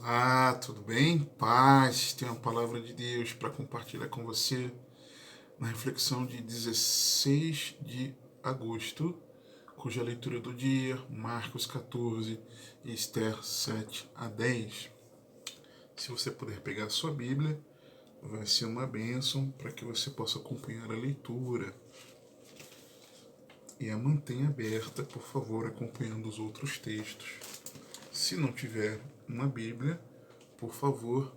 Olá, tudo bem? Paz, tenho uma palavra de Deus para compartilhar com você na reflexão de 16 de agosto, cuja leitura do dia, Marcos 14 e Esther 7 a 10. Se você puder pegar a sua Bíblia, vai ser uma bênção para que você possa acompanhar a leitura. E a mantenha aberta, por favor, acompanhando os outros textos. Se não tiver uma Bíblia, por favor,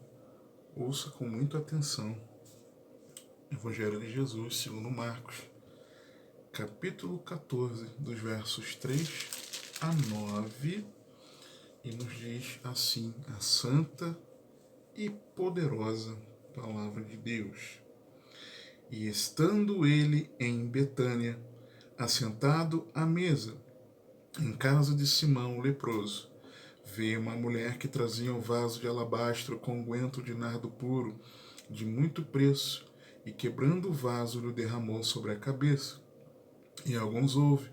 ouça com muita atenção Evangelho de Jesus segundo Marcos, capítulo 14, dos versos 3 a 9, e nos diz assim a santa e poderosa palavra de Deus. E estando ele em Betânia, assentado à mesa, em casa de Simão o leproso, veio uma mulher que trazia um vaso de alabastro com unguento de nardo puro, de muito preço, e quebrando o vaso lhe derramou sobre a cabeça. E alguns houve,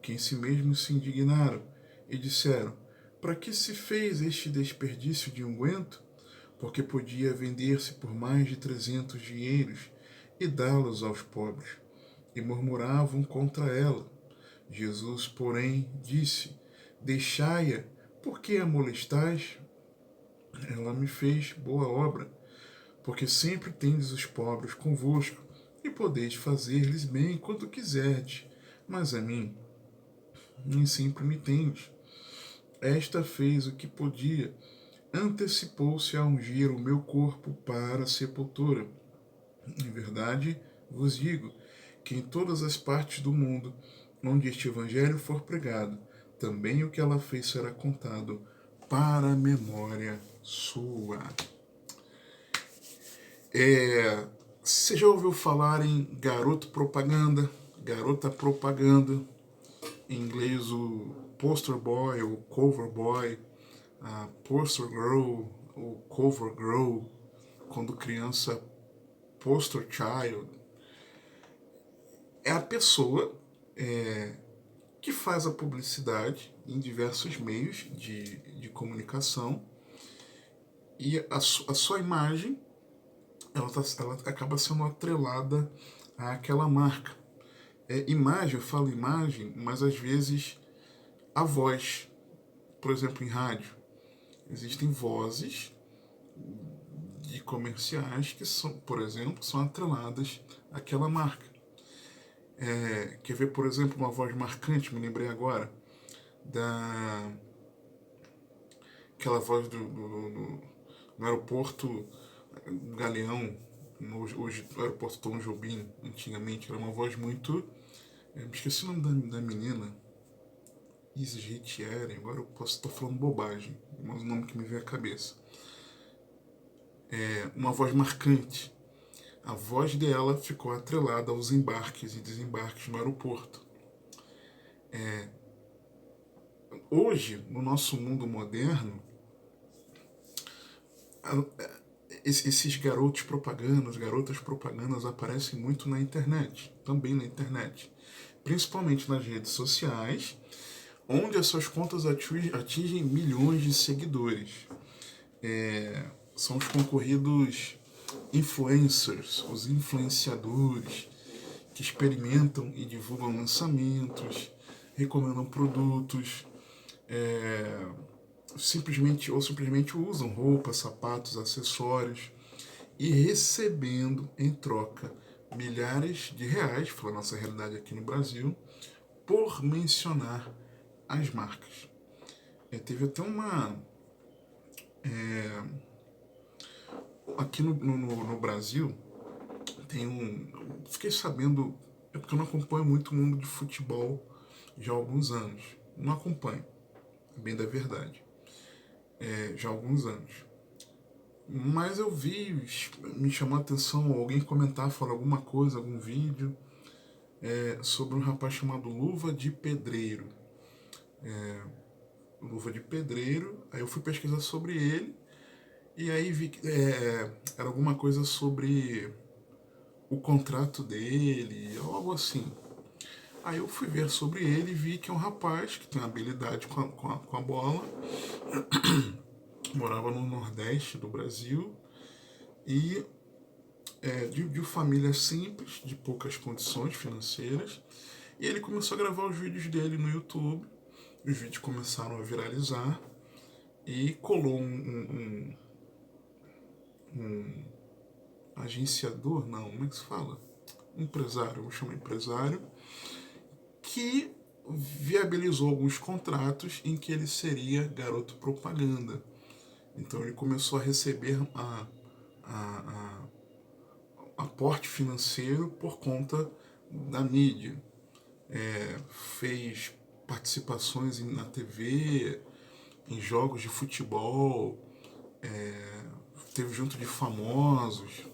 que em si mesmos se indignaram, e disseram: para que se fez este desperdício de unguento? Porque podia vender-se por mais de 300 dinheiros e dá-los aos pobres. E murmuravam contra ela. Jesus, porém, disse: deixai-a, por que a molestais? Ela me fez boa obra, porque sempre tendes os pobres convosco, e podeis fazer-lhes bem quanto quiserdes, mas a mim nem sempre me tendes. Esta fez o que podia, antecipou-se a ungir o meu corpo para a sepultura. Em verdade vos digo que em todas as partes do mundo, onde este evangelho for pregado, também o que ela fez será contado para a memória sua. Você já ouviu falar em garoto propaganda, garota propaganda, em inglês o poster boy, o cover boy, a poster girl, o cover girl, quando criança, poster child. É a pessoa que faz a publicidade em diversos meios de comunicação e a sua imagem ela acaba sendo atrelada àquela marca. Imagem, eu falo imagem, mas às vezes a voz, por exemplo, em rádio, existem vozes de comerciais que são, por exemplo, são atreladas àquela marca. Quer ver, por exemplo, uma voz marcante, me lembrei agora, da aquela voz no aeroporto Galeão, hoje o aeroporto Tom Jobim, antigamente, era uma voz muito... me esqueci o nome da menina, Isis Ritieri, agora eu posso estar falando bobagem, mas o nome que me veio à cabeça. Uma voz marcante. A voz dela ficou atrelada aos embarques e desembarques no aeroporto. Hoje, no nosso mundo moderno, esses garotos propagandas, garotas propagandas aparecem muito na internet, também na internet. Principalmente nas redes sociais, onde as suas contas atingem milhões de seguidores. São os concorridos influencers, os influenciadores, que experimentam e divulgam lançamentos, recomendam produtos, simplesmente usam roupas, sapatos, acessórios e recebendo em troca milhares de reais, foi a nossa realidade aqui no Brasil, por mencionar as marcas. Teve até uma... aqui no Brasil, tem um... Fiquei sabendo, porque eu não acompanho muito o mundo de futebol já há alguns anos. Não acompanho, bem da verdade. Já há alguns anos. Mas eu vi, me chamou a atenção alguém comentar, falar alguma coisa, algum vídeo sobre um rapaz chamado Luva de Pedreiro. Luva de Pedreiro, aí eu fui pesquisar sobre ele, e aí vi que era alguma coisa sobre o contrato dele, algo assim. Aí eu fui ver sobre ele e vi que é um rapaz que tem habilidade com a bola, morava no Nordeste do Brasil e de família simples, de poucas condições financeiras. E ele começou a gravar os vídeos dele no YouTube. Os vídeos começaram a viralizar e colou um agenciador, não, como é que se fala? Um empresário, vou chamar empresário, que viabilizou alguns contratos em que ele seria garoto propaganda. Então ele começou a receber aporte financeiro por conta da mídia. Fez participações na TV, em jogos de futebol, esteve junto de famosos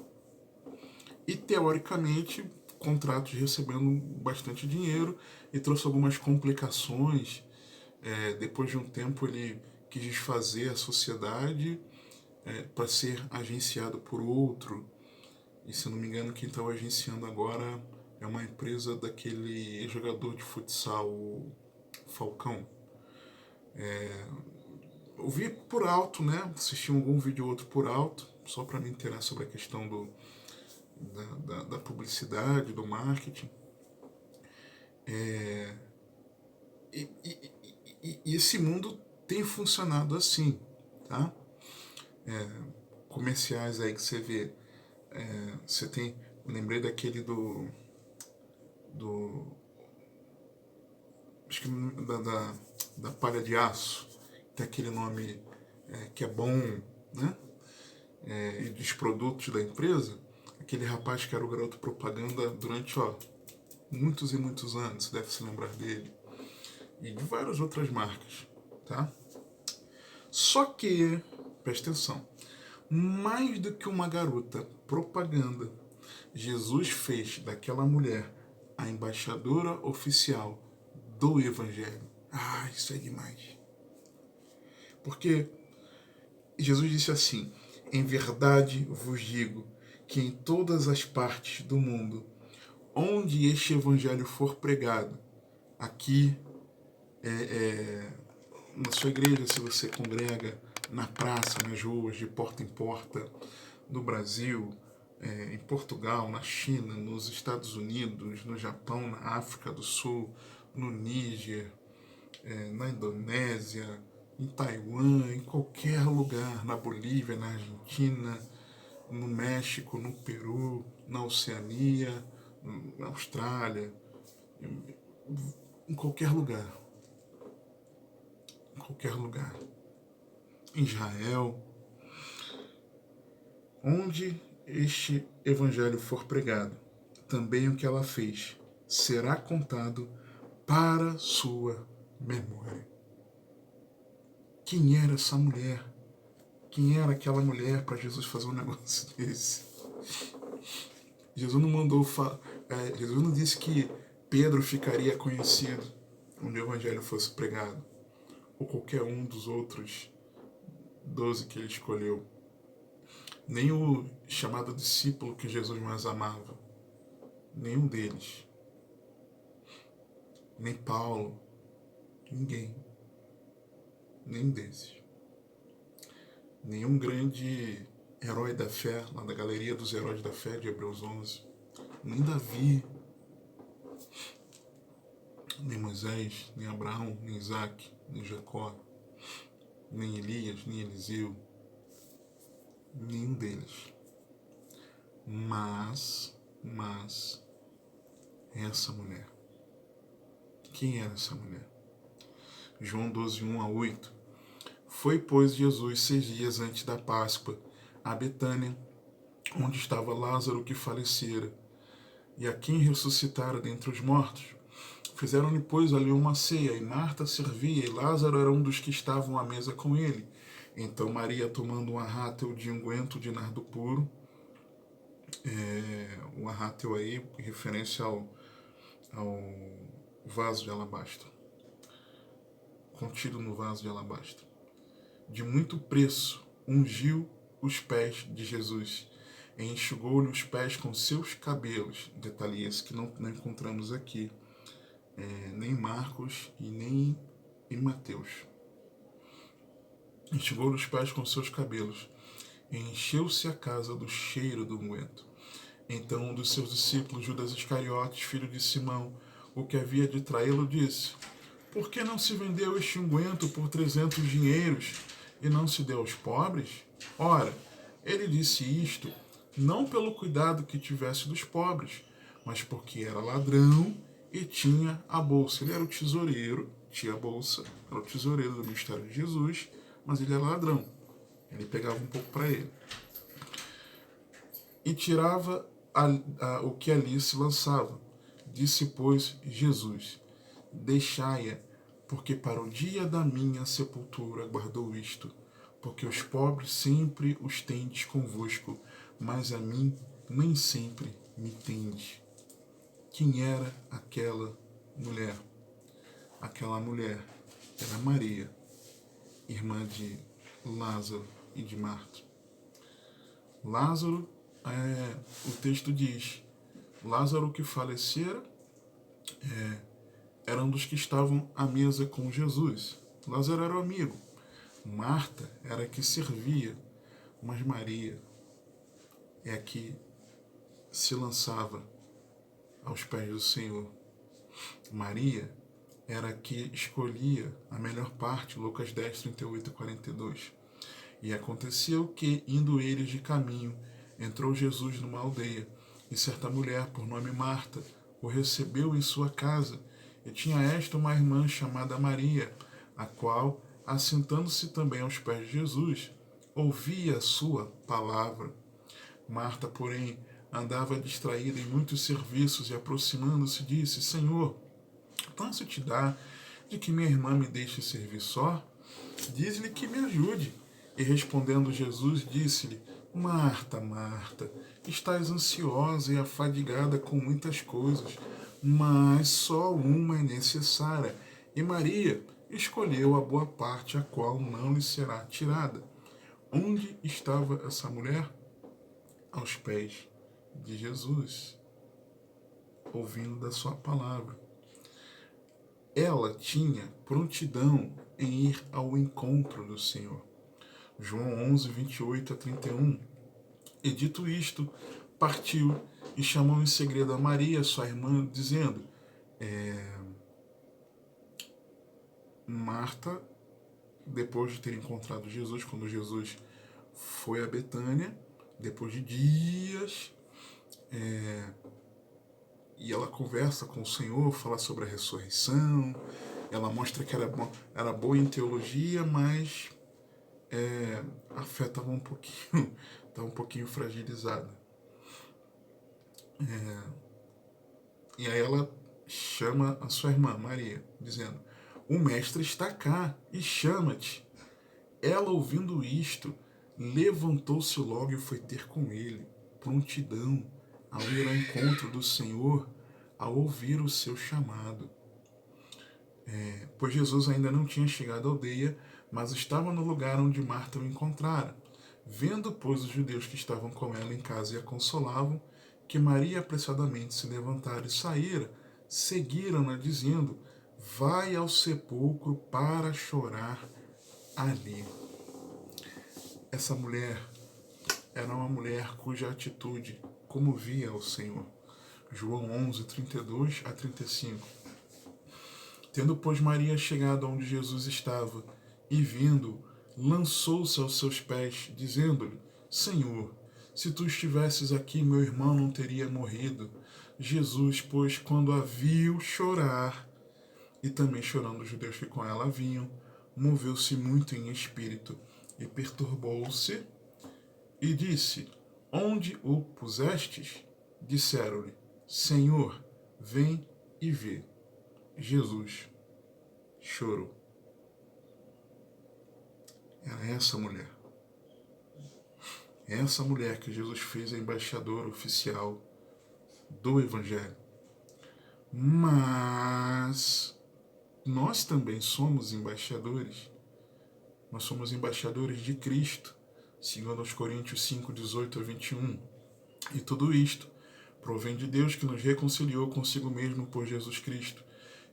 e, teoricamente, contratos recebendo bastante dinheiro, e trouxe algumas complicações. Depois de um tempo ele quis desfazer a sociedade para ser agenciado por outro, e se não me engano quem estava agenciando agora é uma empresa daquele jogador de futsal, o Falcão. Eu vi por alto, né? Assisti algum vídeo ou outro por alto, só para me inteirar sobre a questão da publicidade, do marketing. E esse mundo tem funcionado assim, tá? Comerciais aí que você vê. Você tem. Eu lembrei daquele do acho que da palha de aço, tem aquele nome que é bom, né? E dos produtos da empresa, aquele rapaz que era o garoto propaganda durante muitos e muitos anos, deve se lembrar dele, e de várias outras marcas, tá? Só que, presta atenção, mais do que uma garota propaganda, Jesus fez daquela mulher a embaixadora oficial do Evangelho. Ah, isso é demais. Porque Jesus disse assim: em verdade vos digo que em todas as partes do mundo, onde este Evangelho for pregado, aqui na sua igreja, se você congrega, na praça, nas ruas, de porta em porta, no Brasil, em Portugal, na China, nos Estados Unidos, no Japão, na África do Sul, no Níger, na Indonésia, em Taiwan, em qualquer lugar, na Bolívia, na Argentina, no México, no Peru, na Oceania, na Austrália, em qualquer lugar. Em qualquer lugar. Em Israel, onde este evangelho for pregado, também o que ela fez será contado para sua memória. Quem era essa mulher? Quem era aquela mulher para Jesus fazer um negócio desse? Jesus não mandou. Jesus não disse que Pedro ficaria conhecido onde o evangelho fosse pregado, ou qualquer um dos outros 12 que ele escolheu. Nem o chamado discípulo que Jesus mais amava. Nenhum deles. Nem Paulo. Ninguém. Nenhum desses. Nenhum grande herói da fé, lá da galeria dos heróis da fé de Hebreus 11. Nem Davi. Nem Moisés, nem Abraão, nem Isaac, nem Jacó. Nem Elias, nem Eliseu. Nenhum deles. Mas essa mulher. Quem era essa mulher? João 12, 1-8. Foi, pois, Jesus 6 dias antes da Páscoa a Betânia, onde estava Lázaro que falecera, e a quem ressuscitara dentre os mortos. Fizeram-lhe, pois, ali uma ceia, e Marta servia, e Lázaro era um dos que estavam à mesa com ele. Então Maria, tomando um arrátel de unguento de nardo puro, um arrátel aí, referência ao vaso de alabastro, contido no vaso de alabastro, de muito preço, ungiu os pés de Jesus, e enxugou-lhe os pés com seus cabelos. Detalhe esse que não encontramos aqui, nem em Marcos e nem em Mateus. enxugou-lhe os pés com seus cabelos, e encheu-se a casa do cheiro do unguento. Então um dos seus discípulos, Judas Iscariotes, filho de Simão, o que havia de traí-lo, disse: Por que não se vendeu este unguento por 300 dinheiros e não se deu aos pobres? Ora, ele disse isto não pelo cuidado que tivesse dos pobres, mas porque era ladrão e tinha a bolsa. Ele era o tesoureiro, tinha a bolsa, era o tesoureiro do ministério de Jesus, mas ele era ladrão. Ele pegava um pouco para ele. E tirava o que ali se lançava. Disse, pois, Jesus: Deixai-a, porque para o dia da minha sepultura guardou isto. Porque os pobres sempre os tendes convosco, mas a mim nem sempre me tendes. Quem era aquela mulher? Aquela mulher era Maria, irmã de Lázaro e de Marta. Lázaro, o texto diz, Lázaro que falecera era um dos que estavam à mesa com Jesus. Lázaro era o amigo. Marta era a que servia, mas Maria é a que se lançava aos pés do Senhor. Maria era a que escolhia a melhor parte, Lucas 10, 38 e 42. E aconteceu que, indo eles de caminho, entrou Jesus numa aldeia, e certa mulher, por nome Marta, o recebeu em sua casa, e tinha esta uma irmã chamada Maria, a qual, assentando-se também aos pés de Jesus, ouvia a sua palavra. Marta, porém, andava distraída em muitos serviços e, aproximando-se, disse: Senhor, tanto te dá de que minha irmã me deixe servir só? Diz-lhe que me ajude. E respondendo Jesus, disse-lhe: Marta, Marta, estás ansiosa e afadigada com muitas coisas, mas só uma é necessária. E Maria escolheu a boa parte, a qual não lhe será tirada. Onde estava essa mulher? Aos pés de Jesus, ouvindo da sua palavra. Ela tinha prontidão em ir ao encontro do Senhor. João 11, 28 a 31. E dito isto, partiu e chamou em segredo a Maria, sua irmã, dizendo: Marta, depois de ter encontrado Jesus, quando Jesus foi a Betânia, depois de dias, e ela conversa com o Senhor, fala sobre a ressurreição, ela mostra que era boa em teologia, mas a fé estava um pouquinho fragilizada. E aí ela chama a sua irmã, Maria, dizendo: O mestre está cá e chama-te. Ela, ouvindo isto, levantou-se logo e foi ter com ele. Prontidão ao ir ao encontro do Senhor, ao ouvir o seu chamado. Pois Jesus ainda não tinha chegado à aldeia, mas estava no lugar onde Marta o encontrara. Vendo, pois, os judeus que estavam com ela em casa e a consolavam, que Maria apressadamente se levantara e saíra, seguiram-na, dizendo: Vai ao sepulcro para chorar ali. Essa mulher era uma mulher cuja atitude comovia ao Senhor. João 11, 32 a 35. Tendo, pois, Maria chegado onde Jesus estava, e vindo, lançou-se aos seus pés, dizendo-lhe: Senhor, se tu estivesses aqui, meu irmão não teria morrido. Jesus, pois, quando a viu chorar, e também chorando os judeus que com ela vinham, moveu-se muito em espírito, e perturbou-se, e disse: Onde o pusestes? Disseram-lhe: Senhor, vem e vê. Jesus chorou. Era essa mulher. É essa mulher que Jesus fez a embaixadora oficial do Evangelho. Mas nós também somos embaixadores. Nós somos embaixadores de Cristo, segundo aos Coríntios 5, 18 a 21. E tudo isto provém de Deus, que nos reconciliou consigo mesmo por Jesus Cristo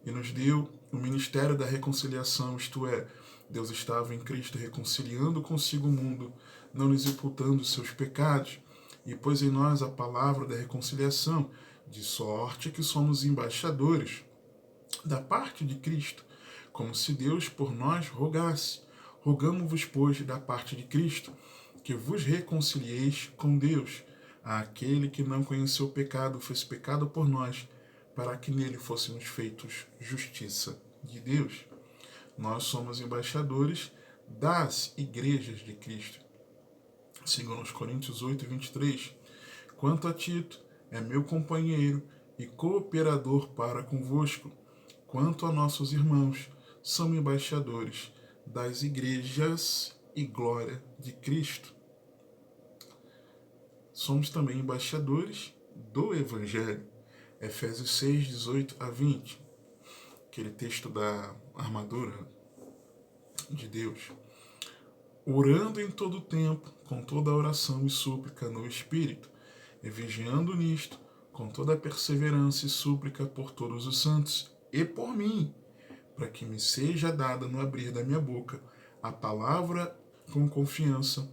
e nos deu o ministério da reconciliação, isto é, Deus estava em Cristo reconciliando consigo o mundo, não lhes imputando os seus pecados, e pôs em nós a palavra da reconciliação, de sorte que somos embaixadores da parte de Cristo, como se Deus por nós rogasse. Rogamo-vos, pois, da parte de Cristo, que vos reconcilieis com Deus. Aquele que não conheceu o pecado fez pecado por nós, para que nele fôssemos feitos justiça de Deus. Nós somos embaixadores das igrejas de Cristo. Segundo Coríntios 8, 23. Quanto a Tito, é meu companheiro e cooperador para convosco. Quanto a nossos irmãos, são embaixadores das igrejas e glória de Cristo. Somos também embaixadores do Evangelho. Efésios 6, 18 a 20. Aquele texto da armadura de Deus. Orando em todo o tempo, com toda oração e súplica no Espírito, e vigiando nisto, com toda perseverança e súplica por todos os santos, e por mim, para que me seja dada no abrir da minha boca a palavra com confiança,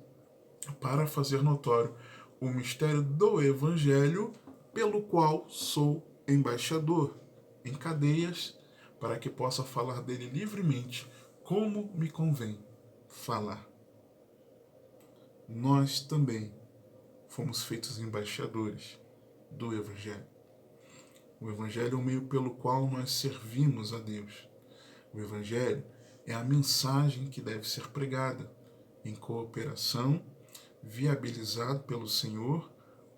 para fazer notório o mistério do Evangelho, pelo qual sou embaixador, em cadeias, para que possa falar dele livremente, como me convém falar. Nós também fomos feitos embaixadores do Evangelho. O Evangelho é o meio pelo qual nós servimos a Deus. O Evangelho é a mensagem que deve ser pregada em cooperação, viabilizado pelo Senhor,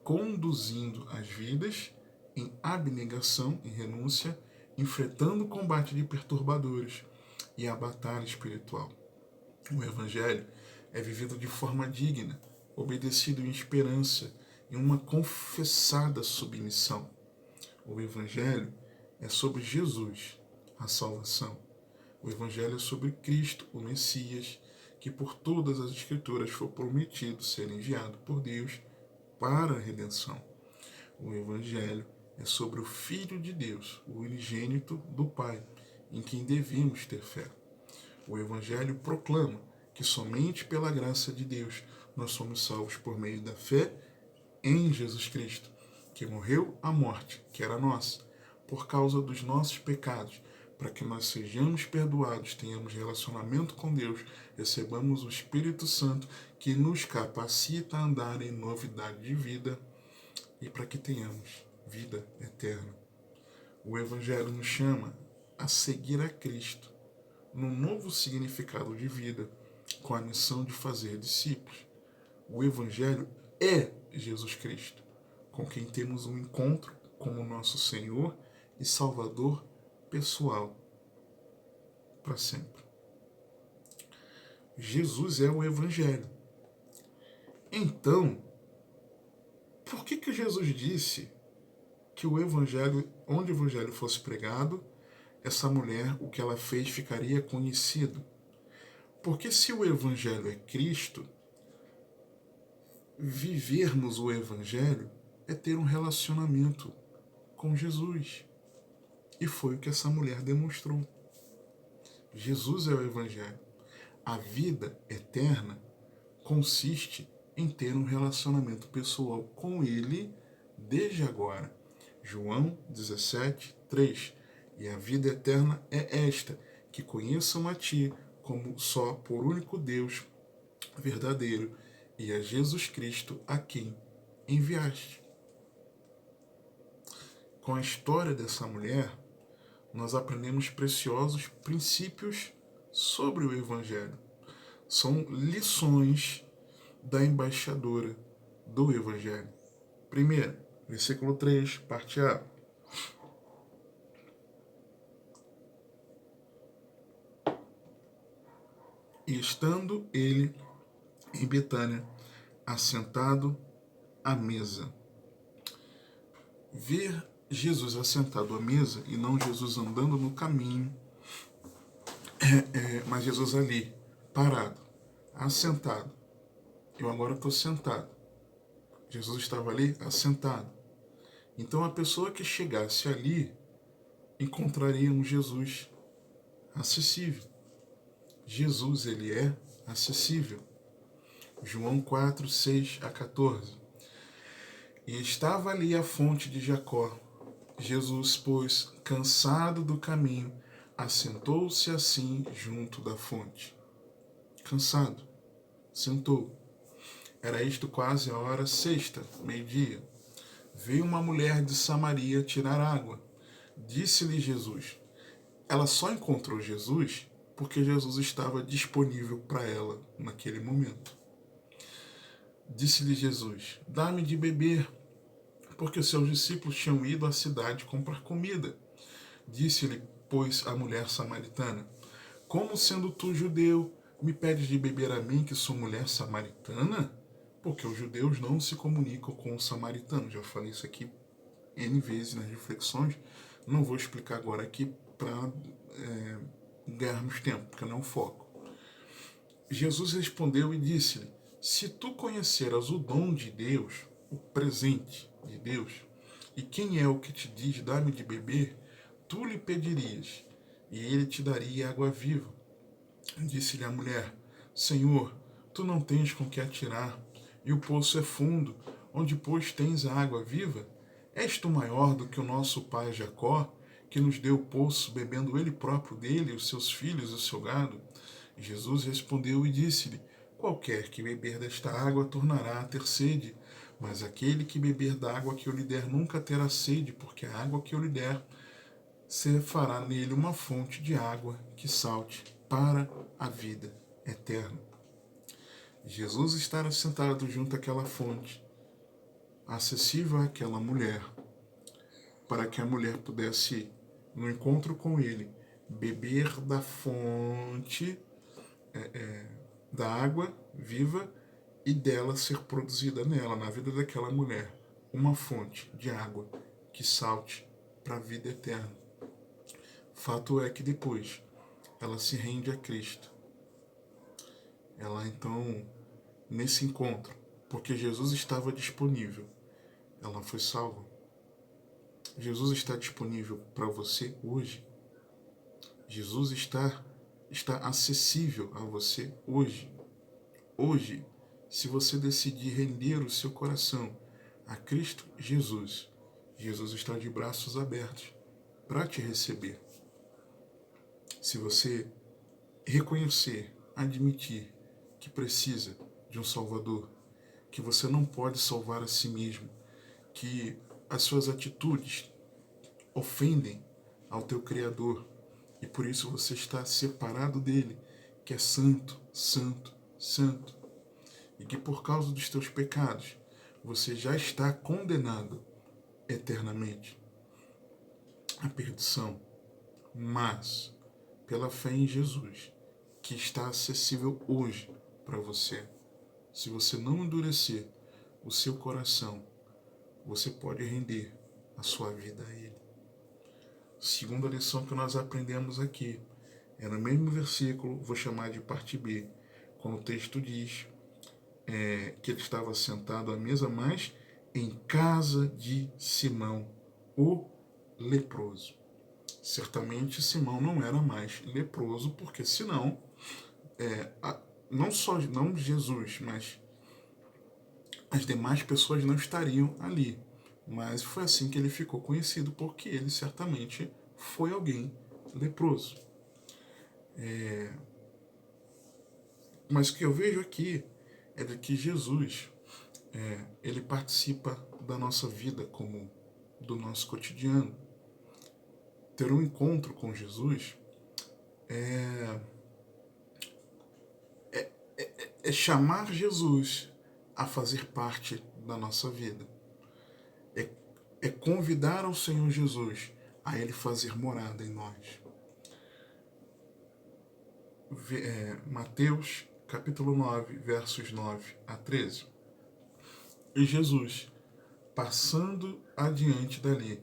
conduzindo as vidas em abnegação e renúncia, enfrentando o combate de perturbadores e a batalha espiritual. O Evangelho é vivido de forma digna, obedecido em esperança, em uma confessada submissão. O Evangelho é sobre Jesus, a salvação. O Evangelho é sobre Cristo, o Messias, que por todas as Escrituras foi prometido ser enviado por Deus para a redenção. O Evangelho é sobre o Filho de Deus, o unigênito do Pai, em quem devemos ter fé. O Evangelho proclama que somente pela graça de Deus nós somos salvos por meio da fé em Jesus Cristo, que morreu a morte, que era nossa, por causa dos nossos pecados, para que nós sejamos perdoados, tenhamos relacionamento com Deus, recebamos o Espírito Santo, que nos capacita a andar em novidade de vida e para que tenhamos vida eterna. O Evangelho nos chama a seguir a Cristo, num novo significado de vida, com a missão de fazer discípulos. O Evangelho é Jesus Cristo, com quem temos um encontro como nosso Senhor e Salvador pessoal para sempre. Jesus é o Evangelho. Então, por que Jesus disse que o Evangelho, onde o Evangelho fosse pregado, essa mulher, o que ela fez, ficaria conhecido? Porque se o Evangelho é Cristo, vivermos o Evangelho é ter um relacionamento com Jesus. E foi o que essa mulher demonstrou. Jesus é o Evangelho. A vida eterna consiste em ter um relacionamento pessoal com Ele desde agora. João 17, 3. E a vida eterna é esta, que conheçam a Ti como só por único Deus verdadeiro e a Jesus Cristo a quem enviaste. Com a história dessa mulher, nós aprendemos preciosos princípios sobre o Evangelho. São lições da embaixadora do Evangelho. Primeiro, versículo 3, parte A. E estando ele em Betânia, assentado à mesa. Ver Jesus assentado à mesa e não Jesus andando no caminho, mas Jesus ali, parado, assentado. Eu agora estou sentado. Jesus estava ali assentado. Então a pessoa que chegasse ali encontraria um Jesus acessível. Jesus, ele é acessível. João 4, 6 a 14. E estava ali a fonte de Jacó. Jesus, pois, cansado do caminho, assentou-se assim junto da fonte. Cansado, sentou. Era isto quase a hora sexta, meio-dia. Veio uma mulher de Samaria tirar água. Disse-lhe Jesus. Ela só encontrou Jesus porque Jesus estava disponível para ela naquele momento. Disse-lhe Jesus: dá-me de beber, porque seus discípulos tinham ido à cidade comprar comida. Disse-lhe, pois, a mulher samaritana: como sendo tu judeu, me pedes de beber a mim, que sou mulher samaritana? Porque os judeus não se comunicam com os samaritanos. Já falei isso aqui N vezes nas reflexões. Não vou explicar agora aqui para ganharmos tempo, porque não é o foco. Jesus respondeu e disse-lhe: se tu conheceras o dom de Deus, o presente de Deus, e quem é o que te diz, dá-me de beber, tu lhe pedirias, e ele te daria água viva. Disse-lhe a mulher: Senhor, tu não tens com que atirar, e o poço é fundo, onde, pois, tens a água viva? És tu maior do que o nosso pai Jacó, que nos deu o poço, bebendo ele próprio dele, os seus filhos e o seu gado? Jesus respondeu e disse-lhe: qualquer que beber desta água tornará a ter sede, mas aquele que beber da água que eu lhe der nunca terá sede, porque a água que eu lhe der se fará nele uma fonte de água que salte para a vida eterna. Jesus estava sentado junto àquela fonte, acessível àquela mulher, para que a mulher pudesse, no encontro com ele, beber da fonte da água viva e dela ser produzida nela, na vida daquela mulher, uma fonte de água que salte para a vida eterna. Fato é que depois ela se rende a Cristo. Ela então, nesse encontro, porque Jesus estava disponível, ela foi salva. Jesus está disponível para você hoje. Jesus está acessível a você hoje. Hoje, se você decidir render o seu coração a Cristo Jesus, Jesus está de braços abertos para te receber. Se você reconhecer, admitir que precisa de um Salvador, que você não pode salvar a si mesmo, que as suas atitudes ofendem ao teu Criador e por isso você está separado dele, que é santo, santo, santo, e que por causa dos teus pecados você já está condenado eternamente à perdição, mas pela fé em Jesus, que está acessível hoje para você. Se você não endurecer o seu coração, você pode render a sua vida a Ele. Segunda lição que nós aprendemos aqui é no mesmo versículo, vou chamar de parte B, quando o texto diz que ele estava sentado à mesa, mas em casa de Simão, o leproso. Certamente Simão não era mais leproso, porque senão, não Jesus, mas as demais pessoas não estariam ali. Mas foi assim que ele ficou conhecido, porque ele certamente foi alguém leproso. Mas o que eu vejo aqui é de que Jesus, ele participa da nossa vida comum, do nosso cotidiano. Ter um encontro com Jesus é chamar Jesus a fazer parte da nossa vida. É convidar ao Senhor Jesus a Ele fazer morada em nós. Mateus capítulo 9, versos 9 a 13. E Jesus, passando adiante dali,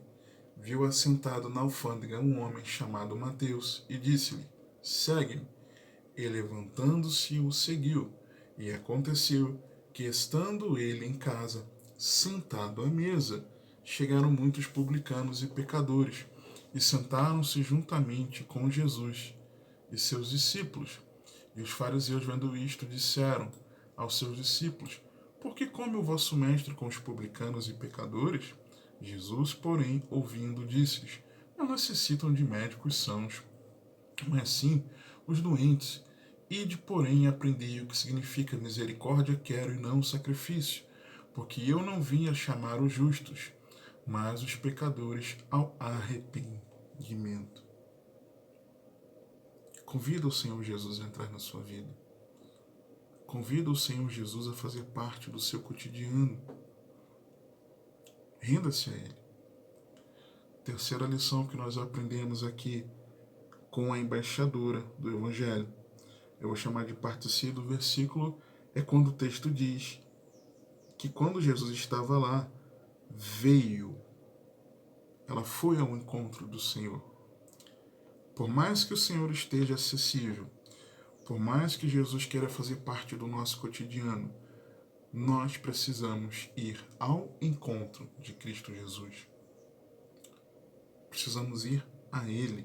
viu assentado na alfândega um homem chamado Mateus e disse-lhe: segue-me. E levantando-se o seguiu. E aconteceu que, estando ele em casa, sentado à mesa, chegaram muitos publicanos e pecadores, e sentaram-se juntamente com Jesus e seus discípulos, E os fariseus, vendo isto, disseram aos seus discípulos: Por que come o vosso mestre com os publicanos e pecadores? Jesus, porém, ouvindo, disse-lhes: Não necessitam de médicos sãos, mas sim os doentes. Ide, porém, e aprendei o que significa misericórdia quero e não sacrifício, porque eu não vim a chamar os justos, mas os pecadores ao arrependimento. Convida o Senhor Jesus a entrar na sua vida. Convida o Senhor Jesus a fazer parte do seu cotidiano. Renda-se a Ele. Terceira lição que nós aprendemos aqui com a embaixadora do Evangelho. Eu vou chamar de parte C do versículo, é quando o texto diz que quando Jesus estava lá, veio. Ela foi ao encontro do Senhor. Por mais que o Senhor esteja acessível, por mais que Jesus queira fazer parte do nosso cotidiano, nós precisamos ir ao encontro de Cristo Jesus. Precisamos ir a Ele.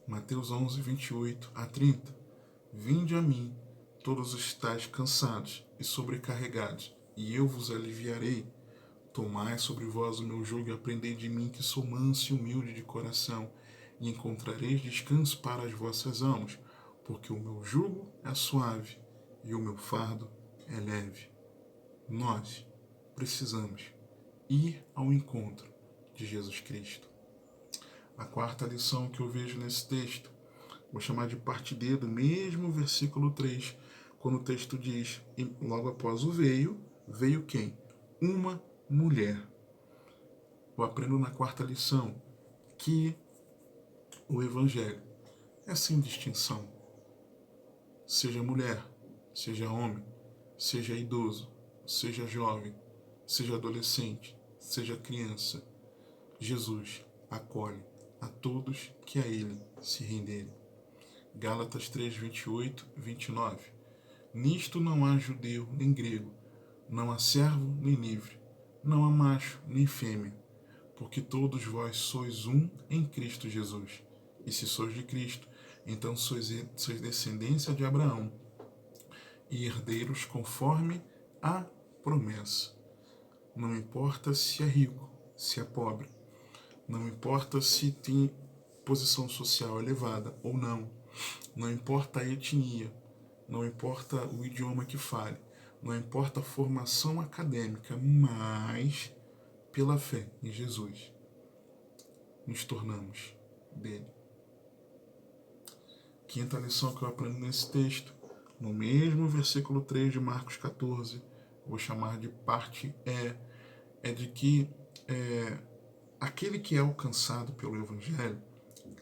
Mateus 11, 28 a 30. Vinde a mim, todos os estáis cansados e sobrecarregados, e eu vos aliviarei. Tomai sobre vós o meu jugo e aprendei de mim, que sou manso e humilde de coração, e encontrareis descanso para as vossas almas, porque o meu jugo é suave e o meu fardo é leve. Nós precisamos ir ao encontro de Jesus Cristo. A quarta lição que eu vejo nesse texto, vou chamar de parte D do mesmo versículo 3, quando o texto diz, e logo após o veio, veio quem? Uma mulher. Eu aprendo na quarta lição que o Evangelho é sem distinção. Seja mulher, seja homem, seja idoso, seja jovem, seja adolescente, seja criança, Jesus acolhe a todos que a Ele se renderem. Gálatas 3, 28, 29. Nisto não há judeu nem grego, não há servo nem livre, não há macho nem fêmea, porque todos vós sois um em Cristo Jesus. E se sois de Cristo, então sois descendência de Abraão e herdeiros conforme a promessa. Não importa se é rico, se é pobre, não importa se tem posição social elevada ou não, não importa a etnia, não importa o idioma que fale, não importa a formação acadêmica, mas pela fé em Jesus nos tornamos dele. Quinta lição que eu aprendo nesse texto, no mesmo versículo 3 de Marcos 14, vou chamar de parte E, é de que aquele que é alcançado pelo Evangelho,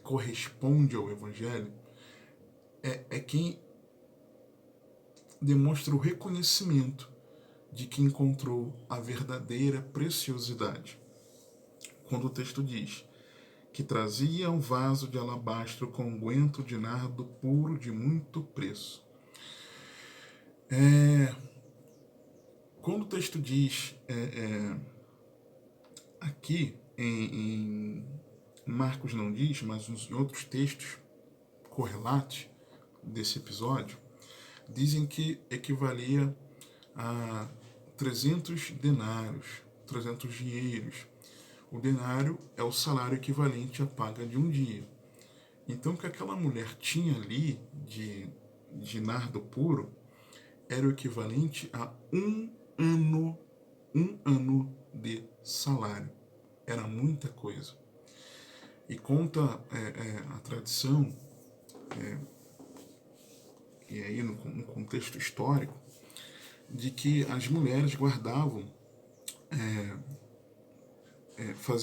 corresponde ao Evangelho, é quem demonstra o reconhecimento de que encontrou a verdadeira preciosidade. Quando o texto diz que trazia um vaso de alabastro com unguento de nardo puro de muito preço. Quando o texto diz aqui em Marcos não diz, mas em outros textos correlatos desse episódio, dizem que equivalia a 300 denários, 300 dinheiros. O denário é o salário equivalente à paga de um dia. Então, o que aquela mulher tinha ali de nardo puro era o equivalente a um ano de salário. Era muita coisa. E conta a tradição, e aí no contexto histórico, de que as mulheres guardavam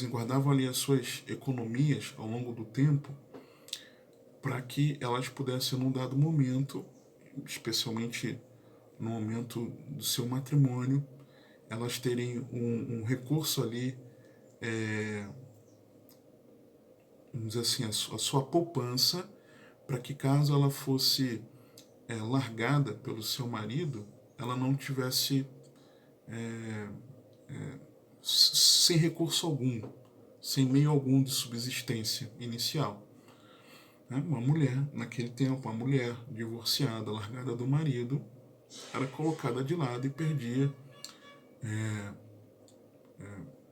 guardavam ali as suas economias ao longo do tempo para que elas pudessem, num dado momento, especialmente no momento do seu matrimônio, elas terem um recurso ali, vamos dizer assim, a sua poupança, para que caso ela fosse largada pelo seu marido, ela não tivesse sem recurso algum, sem meio algum de subsistência inicial. Né? Uma mulher, naquele tempo, uma mulher divorciada, largada do marido, era colocada de lado e perdia,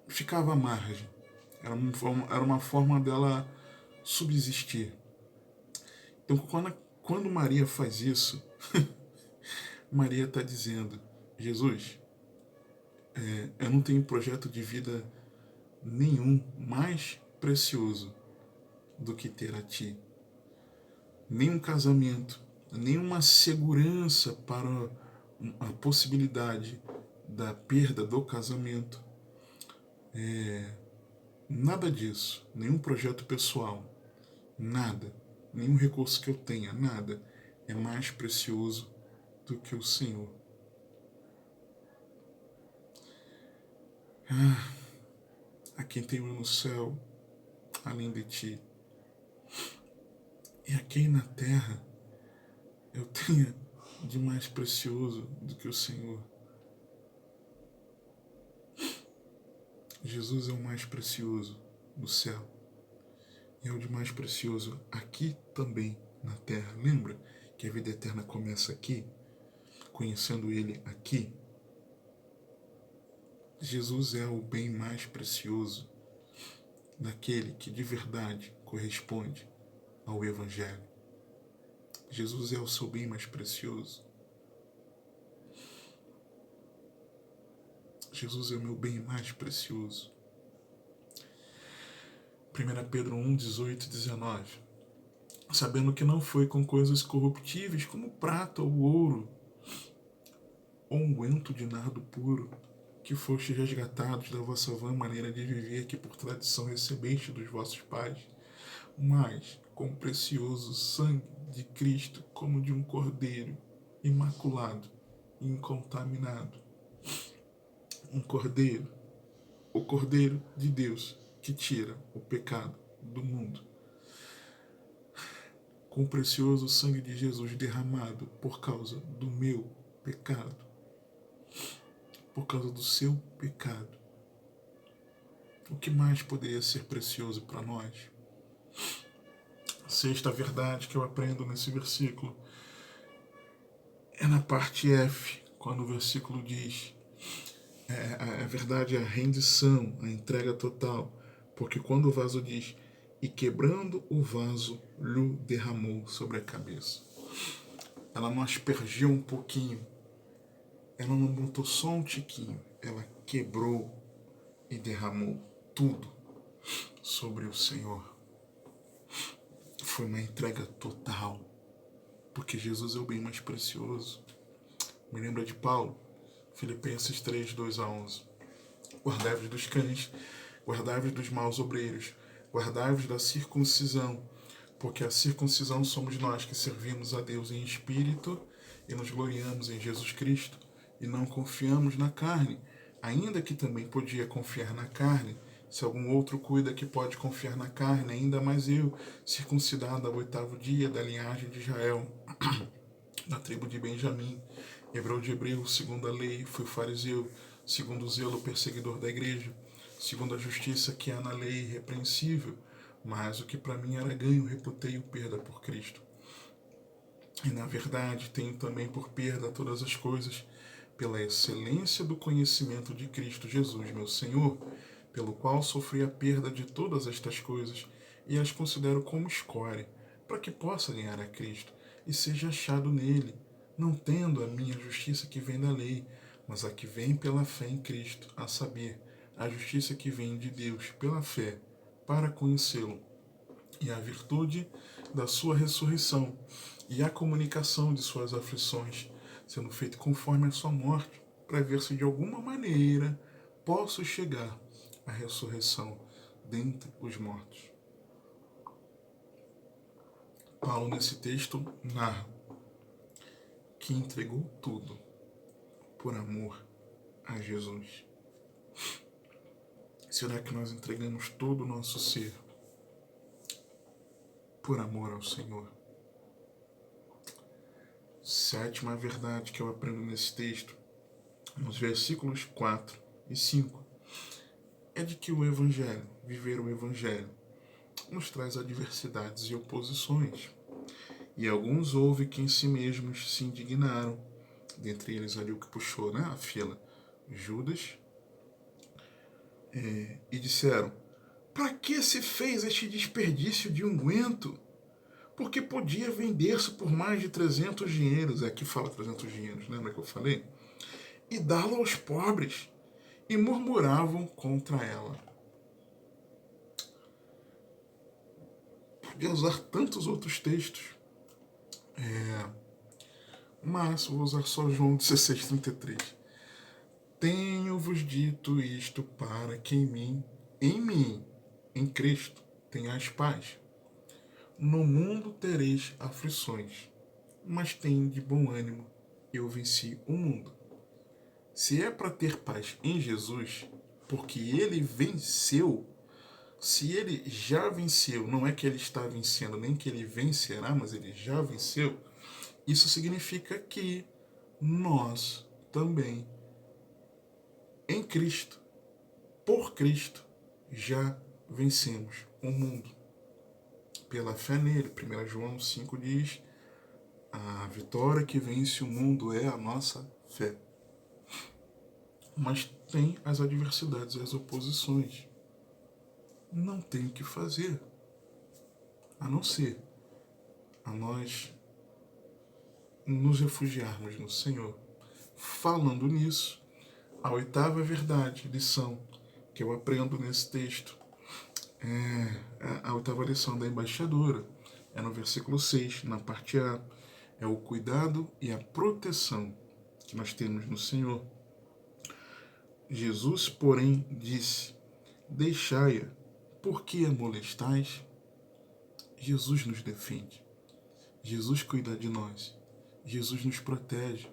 ficava à margem. Era uma forma dela subsistir. Então, quando Maria faz isso, Maria está dizendo: Jesus, eu não tenho projeto de vida nenhum mais precioso do que ter a Ti. Nenhum casamento, nenhuma segurança para a possibilidade da perda do casamento. Nada disso, nenhum projeto pessoal, nada, nenhum recurso que eu tenha, nada é mais precioso do que o Senhor. A quem tenho no céu, além de Ti. E a quem na terra eu tenha de mais precioso do que o Senhor. Jesus é o mais precioso no céu. E é o de mais precioso aqui também na terra. Lembra que a vida eterna começa aqui? Conhecendo Ele aqui? Jesus é o bem mais precioso daquele que de verdade corresponde ao Evangelho. Jesus é o seu bem mais precioso. Jesus é o meu bem mais precioso. 1 Pedro 1, 18 e 19. Sabendo que não foi com coisas corruptíveis como prata ou ouro, ou unguento de nardo puro, que foste resgatados da vossa vã maneira de viver que por tradição recebeste dos vossos pais, mas com o precioso sangue de Cristo, como de um cordeiro imaculado e incontaminado. Um cordeiro, o cordeiro de Deus, que tira o pecado do mundo. Com o precioso sangue de Jesus derramado por causa do meu pecado, por causa do seu pecado. O que mais poderia ser precioso para nós? Sexta verdade que eu aprendo nesse versículo é na parte F, quando o versículo diz a verdade é a rendição, a entrega total, porque quando o vaso diz e quebrando o vaso, lhe derramou sobre a cabeça. Ela não aspergiu um pouquinho, ela não botou só um tiquinho, ela quebrou e derramou tudo sobre o Senhor. Foi uma entrega total, porque Jesus é o bem mais precioso. Me lembra de Paulo, Filipenses 3, 2 a 11. Guardai-vos dos cães, guardai-vos dos maus obreiros, guardai-vos da circuncisão, porque a circuncisão somos nós que servimos a Deus em espírito e nos gloriamos em Jesus Cristo, e não confiamos na carne, ainda que também podia confiar na carne. Se algum outro cuida que pode confiar na carne, ainda mais eu, circuncidado ao 8º dia da linhagem de Israel, da tribo de Benjamim, hebreu de hebreu, segundo a lei, fui fariseu, segundo o zelo perseguidor da igreja, segundo a justiça que há na lei irrepreensível, mas o que para mim era ganho, reputei-o perda por Cristo. E na verdade tenho também por perda todas as coisas, pela excelência do conhecimento de Cristo Jesus, meu Senhor, pelo qual sofri a perda de todas estas coisas, e as considero como escória, para que possa ganhar a Cristo, e seja achado nele, não tendo a minha justiça que vem da lei, mas a que vem pela fé em Cristo, a saber, a justiça que vem de Deus pela fé, para conhecê-lo, e a virtude da sua ressurreição, e a comunicação de suas aflições, sendo feito conforme a sua morte, para ver se de alguma maneira posso chegar à ressurreição dentre os mortos. Paulo, nesse texto, narra que entregou tudo por amor a Jesus. Será que nós entregamos todo o nosso ser por amor ao Senhor? Sétima verdade que eu aprendo nesse texto, nos versículos 4 e 5, é de que o Evangelho, viver o Evangelho, nos traz adversidades e oposições. E alguns houve que em si mesmos se indignaram, dentre eles ali o que puxou, né, a fila, Judas, e disseram: para que se fez este desperdício de unguento? Porque podia vender-se por mais de 300 dinheiros, aqui fala 300 dinheiros, lembra que eu falei? E dá-lo aos pobres, e murmuravam contra ela. Podia usar tantos outros textos, mas vou usar só João 16:33. Tenho-vos dito isto para que em Cristo, tenhais paz. No mundo tereis aflições, mas tem de bom ânimo, eu venci o mundo. Se é para ter paz em Jesus, porque ele venceu, se ele já venceu, não é que ele está vencendo, nem que ele vencerá, mas ele já venceu, isso significa que nós também, em Cristo, por Cristo, já vencemos o mundo. Pela fé nele. 1 João 5 diz: a vitória que vence o mundo é a nossa fé. Mas tem as adversidades e as oposições. Não tem o que fazer, a não ser a nós nos refugiarmos no Senhor. Falando nisso, a oitava verdade, lição, que eu aprendo nesse texto, a oitava lição da embaixadora, é no versículo 6, na parte A, é o cuidado e a proteção que nós temos no Senhor. Jesus, porém, disse: deixai-a, por que a molestais? Jesus nos defende. Jesus cuida de nós. Jesus nos protege.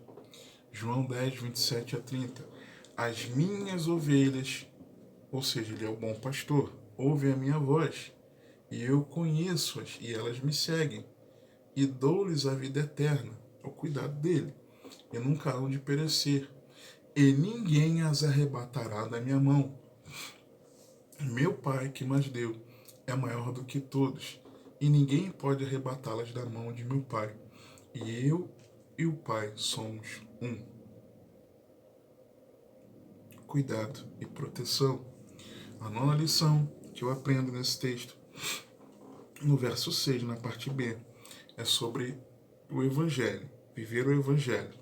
João 10, 27-30. As minhas ovelhas, ou seja, ele é o bom pastor, ouvem a minha voz, e eu conheço-as, e elas me seguem, e dou-lhes a vida eterna, o cuidado dele, e nunca hão de perecer, e ninguém as arrebatará da minha mão. Meu Pai, que mais deu, é maior do que todos, e ninguém pode arrebatá-las da mão de meu Pai. E eu e o Pai somos um. Cuidado e proteção. A nona lição que eu aprendo nesse texto, no verso 6, na parte B, é sobre o Evangelho. Viver o Evangelho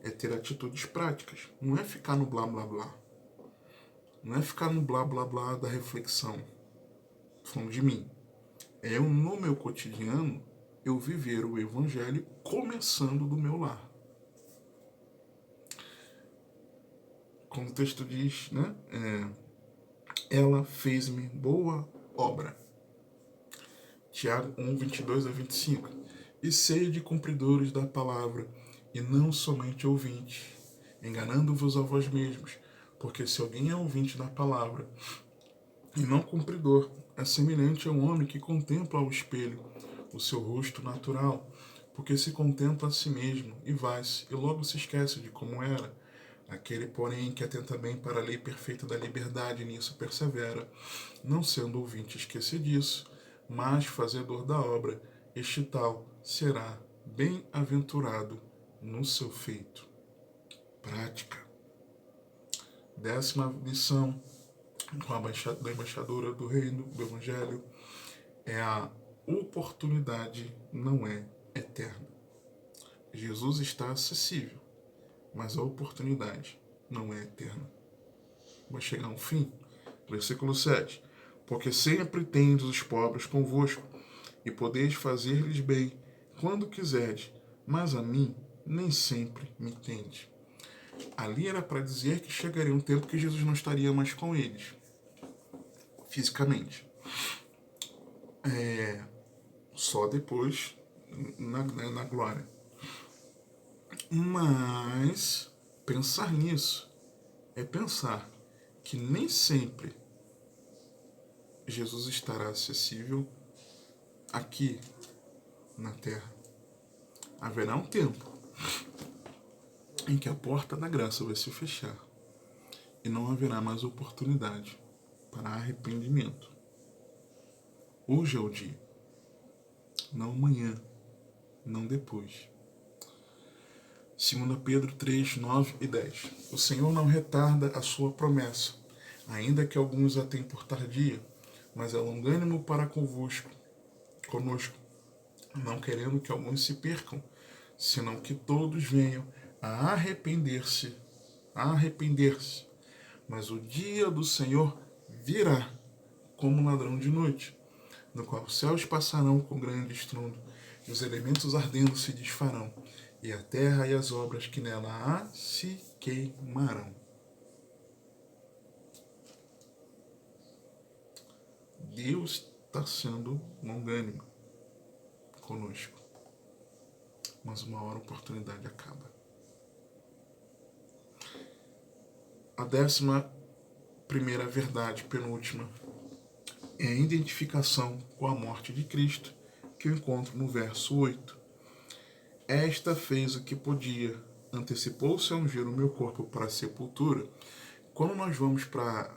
é ter atitudes práticas. Não é ficar no blá blá blá. Não é ficar no blá blá blá da reflexão. Falando de mim. É eu, no meu cotidiano, eu viver o Evangelho começando do meu lar. Como o texto diz, né? Ela fez-me boa obra. Tiago 1, 22-25. E sede cumpridores da palavra, e não somente ouvintes, enganando-vos a vós mesmos, porque se alguém é ouvinte da palavra e não cumpridor, é semelhante a um homem que contempla ao espelho o seu rosto natural, porque se contempla a si mesmo e vai-se, e logo se esquece de como era. Aquele, porém, que atenta bem para a lei perfeita da liberdade, nisso persevera, não sendo ouvinte esquecediço, mas fazedor da obra, este tal será bem-aventurado no seu feito. Prática. 10ª lição da embaixadora do reino, do Evangelho, é a oportunidade não é eterna. Jesus está acessível, mas a oportunidade não é eterna. Vai chegar um fim. Versículo 7. Porque sempre tendes os pobres convosco, e podeis fazer-lhes bem quando quiserdes, mas a mim nem sempre me tendes. Ali era para dizer que chegaria um tempo que Jesus não estaria mais com eles, fisicamente. Só depois, na glória. Mas pensar nisso é pensar que nem sempre Jesus estará acessível aqui na Terra. Haverá um tempo em que a porta da graça vai se fechar e não haverá mais oportunidade para arrependimento. Hoje é o dia. Não amanhã, não depois. 2 Pedro 3, 9 e 10. O Senhor não retarda a sua promessa, ainda que alguns a tenham por tardia, mas é longânimo para conosco, não querendo que alguns se percam, senão que todos venham a arrepender-se. Mas o dia do Senhor virá como um ladrão de noite, no qual os céus passarão com grande estrondo, e os elementos ardendo se desfarão, e a terra e as obras que nela há se queimarão. Deus está sendo longânimo conosco, mas uma hora a oportunidade acaba. A 11ª verdade, penúltima, é a identificação com a morte de Cristo, que eu encontro no verso 8. Esta fez o que podia, antecipou-se a ungir o meu corpo para a sepultura. Quando nós vamos para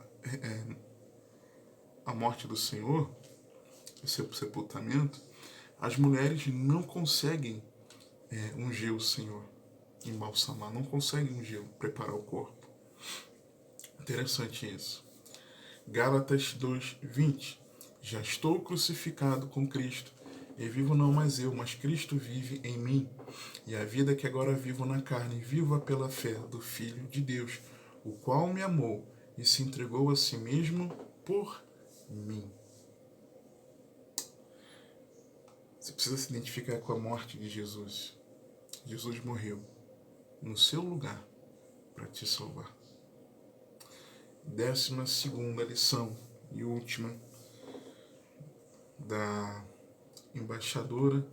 a morte do Senhor, o seu sepultamento, as mulheres não conseguem ungir o Senhor, embalsamar, não conseguem ungir, preparar o corpo. Interessante isso. Gálatas 2:20. Já estou crucificado com Cristo, e vivo não mais eu, mas Cristo vive em mim. E a vida que agora vivo na carne, viva pela fé do Filho de Deus, o qual me amou e se entregou a si mesmo por mim. Você precisa se identificar com a morte de Jesus. Jesus morreu no seu lugar para te salvar. 12ª lição e última da embaixadora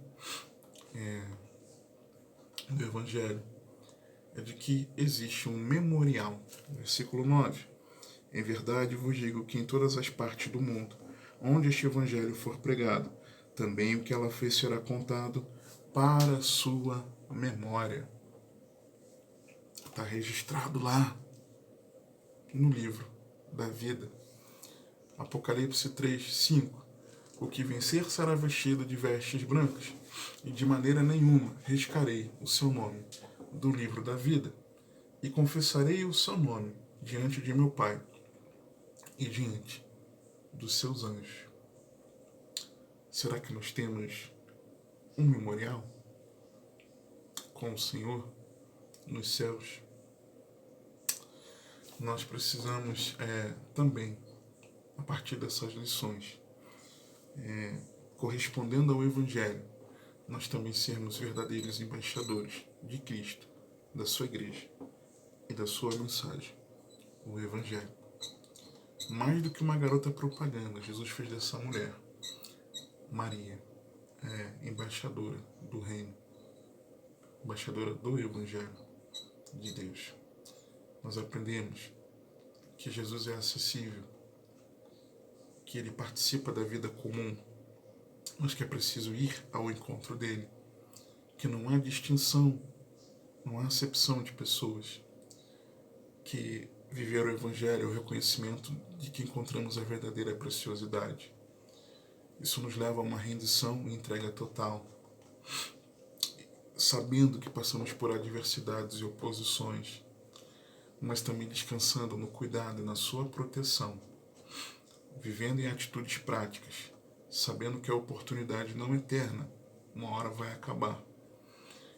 do Evangelho é de que existe um memorial. Versículo 9. Em verdade vos digo que em todas as partes do mundo, onde este Evangelho for pregado, também o que ela fez será contado para sua memória. Está registrado lá no livro da vida. Apocalipse 3:5. O que vencer será vestido de vestes brancas, e de maneira nenhuma riscarei o seu nome do livro da vida, e confessarei o seu nome diante de meu Pai e diante dos seus anjos. Será que nós temos um memorial com o Senhor nos céus? Nós precisamos também, a partir dessas lições, correspondendo ao Evangelho, nós também sermos verdadeiros embaixadores de Cristo, da sua igreja e da sua mensagem, o Evangelho. Mais do que uma garota propaganda, Jesus fez dessa mulher, Maria, embaixadora do reino, embaixadora do Evangelho de Deus. Nós aprendemos que Jesus é acessível, que ele participa da vida comum, mas que é preciso ir ao encontro dele, que não há distinção, não há acepção de pessoas, que viver o Evangelho é o reconhecimento de que encontramos a verdadeira preciosidade. Isso nos leva a uma rendição e entrega total, sabendo que passamos por adversidades e oposições, mas também descansando no cuidado e na sua proteção, vivendo em atitudes práticas, sabendo que a oportunidade não é eterna, uma hora vai acabar.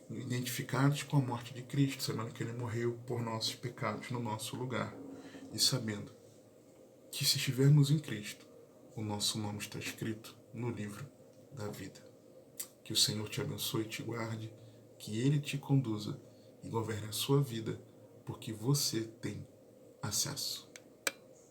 Identificados com a morte de Cristo, sabendo que ele morreu por nossos pecados no nosso lugar, e sabendo que se estivermos em Cristo, o nosso nome está escrito no livro da vida. Que o Senhor te abençoe e te guarde, que ele te conduza e governe a sua vida, porque você tem acesso.